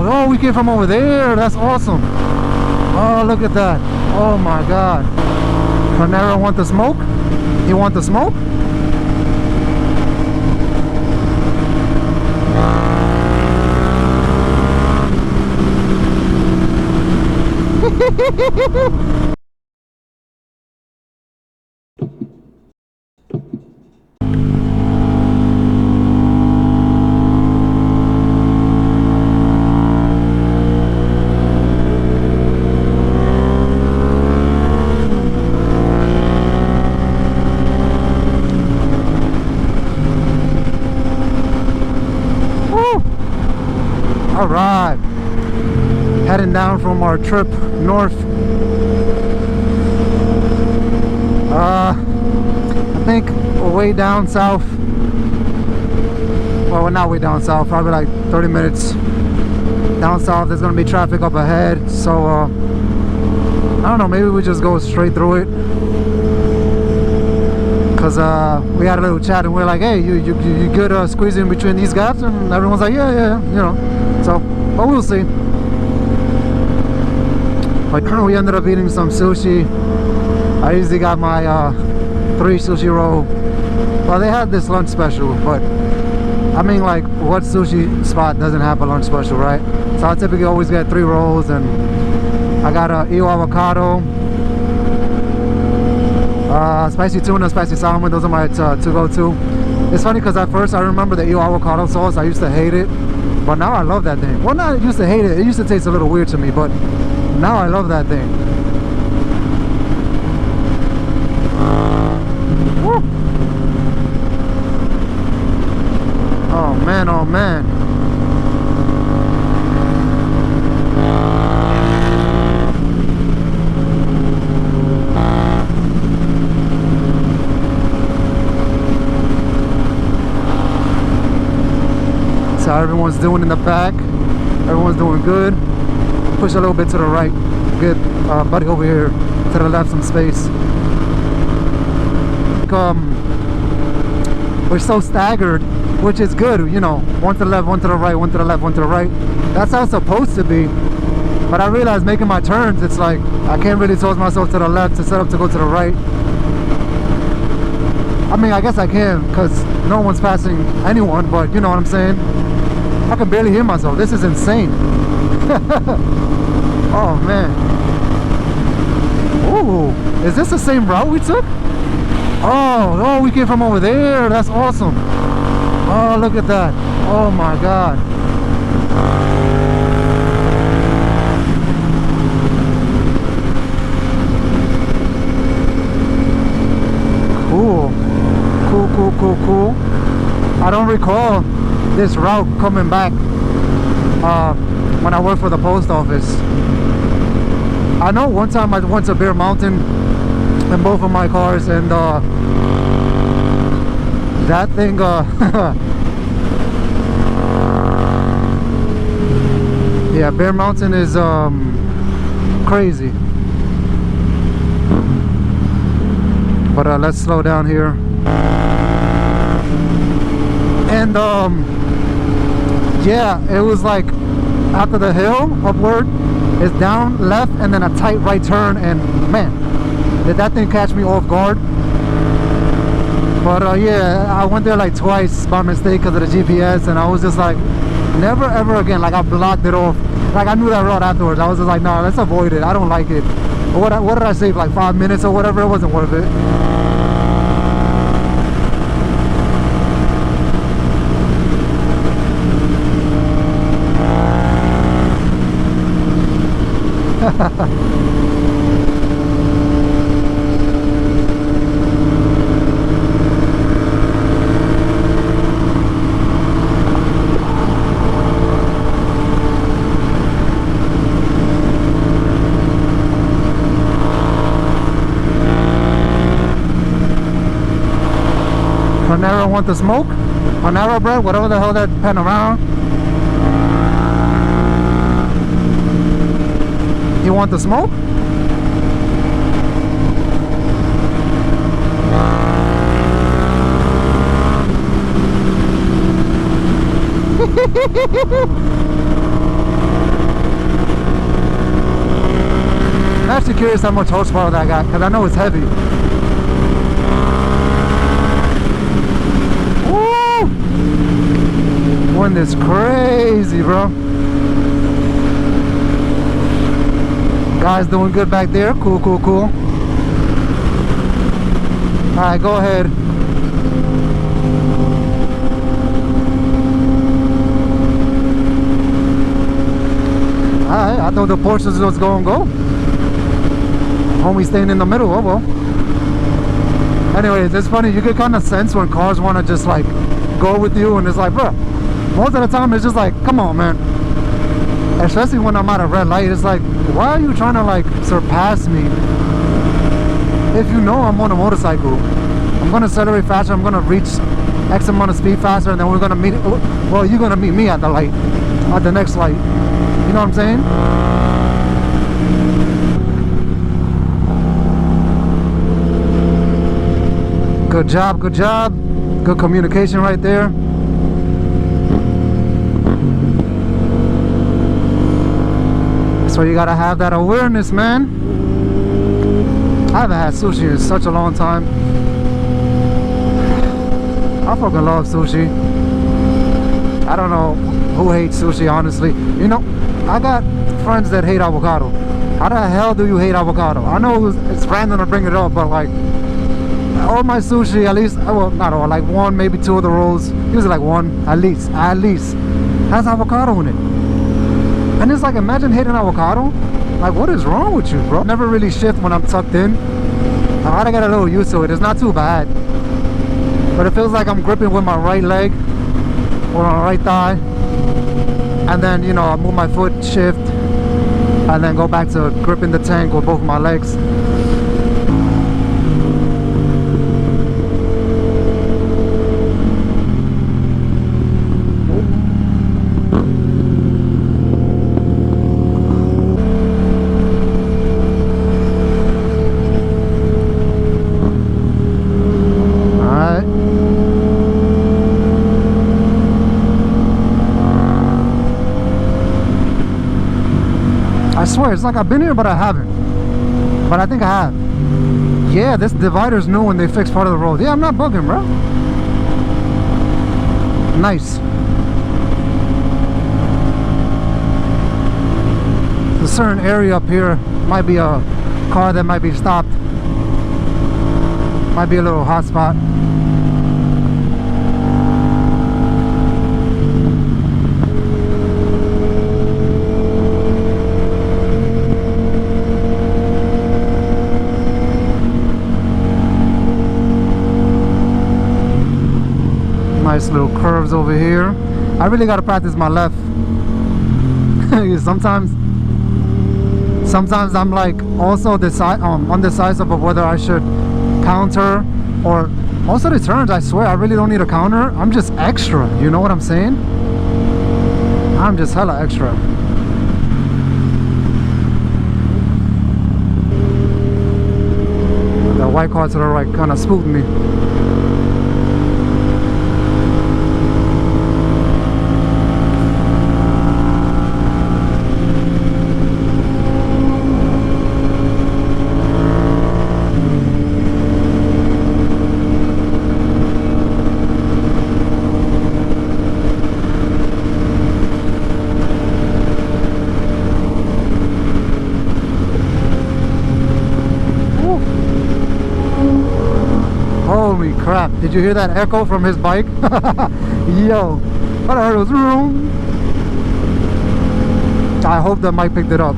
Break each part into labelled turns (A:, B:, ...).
A: Oh, we came from over there. That's awesome. Oh, look at that. Oh my God. Panera want the smoke? You want the smoke? All right, heading down from our trip north. I think we're way down south. Well, we're not way down south, probably like 30 minutes down south. There's gonna be traffic up ahead, so I don't know, maybe we just go straight through it, because we had a little chat and we're like, hey, you good squeezing between these gaps? And everyone's like, yeah, you know. So, but we'll see. But we ended up eating some sushi. I usually got my 3 sushi roll. Well, they had this lunch special, but I mean, like, what sushi spot doesn't have a lunch special, right? So I typically always get 3 rolls, and I got a eel avocado, spicy tuna, spicy salmon. Those are my 2 go-to. It's funny because at first I remember the eel avocado sauce. I used to hate it, but now I love that thing. Well, not I used to hate it. It used to taste a little weird to me, but now I love that thing. Woo. Oh man, oh man. So everyone's doing in the back. Everyone's doing good. Push a little bit to the right. Good, buddy over here. To the left, some space. We're so staggered, which is good, you know. One to the left, one to the right, one to the left, one to the right. That's how it's supposed to be. But I realized making my turns, it's like I can't really toss myself to the left to set up to go to the right. I mean, I guess I can, because no one's passing anyone, but you know what I'm saying. I can barely hear myself. This is insane. Oh man. Ooh, is this the same route we took? Oh, we came from over there. That's awesome. Oh, look at that. Oh my God. Cool. Cool. I don't recall this route coming back when I worked for the post office. I know one time I went to Bear Mountain in both of my cars, and that thing yeah, Bear Mountain is crazy. But let's slow down here. And yeah, it was like after the hill upward, it's down left and then a tight right turn, and man, did that thing catch me off guard. But yeah, I went there like twice by mistake because of the GPS, and I was just like, never ever again. Like, I blocked it off. Like, I knew that route afterwards. I was just like, no, let's avoid it. I don't like it. What did I save, like 5 minutes or whatever? It wasn't worth it. Panera want the smoke? Panera bread? Whatever the hell that panorama. You want the smoke? actually curious how much horsepower that got, because I know it's heavy. Woo! Wind is crazy, bro. Guys doing good back there. Cool, cool, cool. Alright, go ahead. Alright, I thought the Porsches was going to go. Homie staying in the middle. Oh well. Anyways, it's funny. You get kind of sense when cars want to just like go with you, and it's like, bro, most of the time it's just like, come on, man. Especially when I'm at a red light, it's like, why are you trying to like surpass me? If you know I'm on a motorcycle, I'm gonna accelerate faster, I'm gonna reach X amount of speed faster, and then we're gonna meet, well, you're gonna meet me at the light, at the next light. You know what I'm saying? Good job, good job. Good communication right there. So you gotta have that awareness, man. I haven't had sushi in such a long time. I fucking love sushi. I don't know who hates sushi, honestly. You know, I got friends that hate avocado. How the hell do you hate avocado? I know it's random to bring it up, but like, all my sushi, at least, well, not all, like one, maybe two of the rolls, usually like one, at least, has avocado in it. And it's like, imagine hating avocado. Like, what is wrong with you, bro? Never really shift when I'm tucked in. I gotta get a little used to it. It's not too bad, but it feels like I'm gripping with my right leg or my right thigh, and then, you know, I move my foot, shift, and then go back to gripping the tank with both my legs. I swear, it's like I've been here, but I haven't. But I think I have. Yeah, this divider's new when they fix part of the road. Yeah, I'm not bugging, bro. Nice. There's a certain area up here. Might be a car that might be stopped. Might be a little hot spot. Nice little curves over here. I really gotta practice my left. sometimes I'm like also undecisive of whether I should counter or most of the turns. I swear I really don't need a counter. I'm just extra, you know what I'm saying? I'm just hella extra. The white car to the right kind of spooked me. Holy crap, did you hear that echo from his bike? Yo, what I heard was room. I hope the mic picked it up.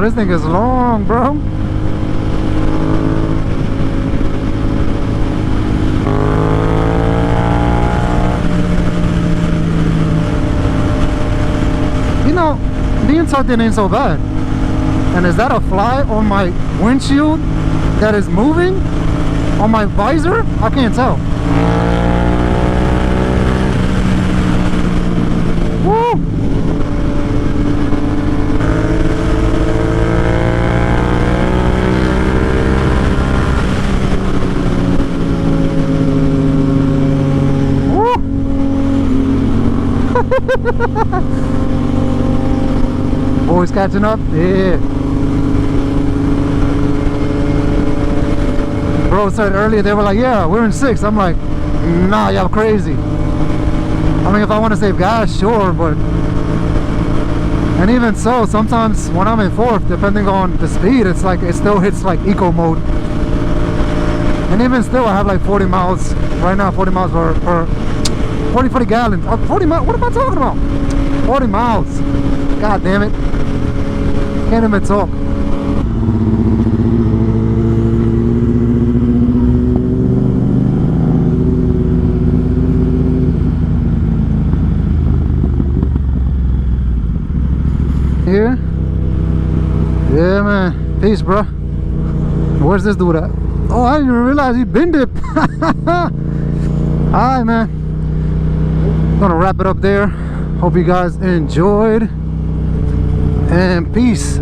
A: This thing is long, bro. You know, being tucked in ain't so bad. And is that a fly on my windshield that is moving? On my visor? I can't tell. Boys catching up? Yeah. Bro said earlier, they were like, yeah, we're in 6th. I'm like, nah, y'all crazy. I mean, if I want to save gas, sure, but... And even so, sometimes when I'm in 4th, depending on the speed, it's like, it still hits like eco mode. And even still, I have like 40 miles, right now, 40 miles per 40 for the gallon. 40 miles, what am I talking about? 40 miles. God damn it. Can't even talk. Here? Yeah, man. Peace, bro. Where's this dude at? Oh, I didn't even realize he been dipped. Alright, man. Gonna wrap it up there. Hope you guys enjoyed. And peace.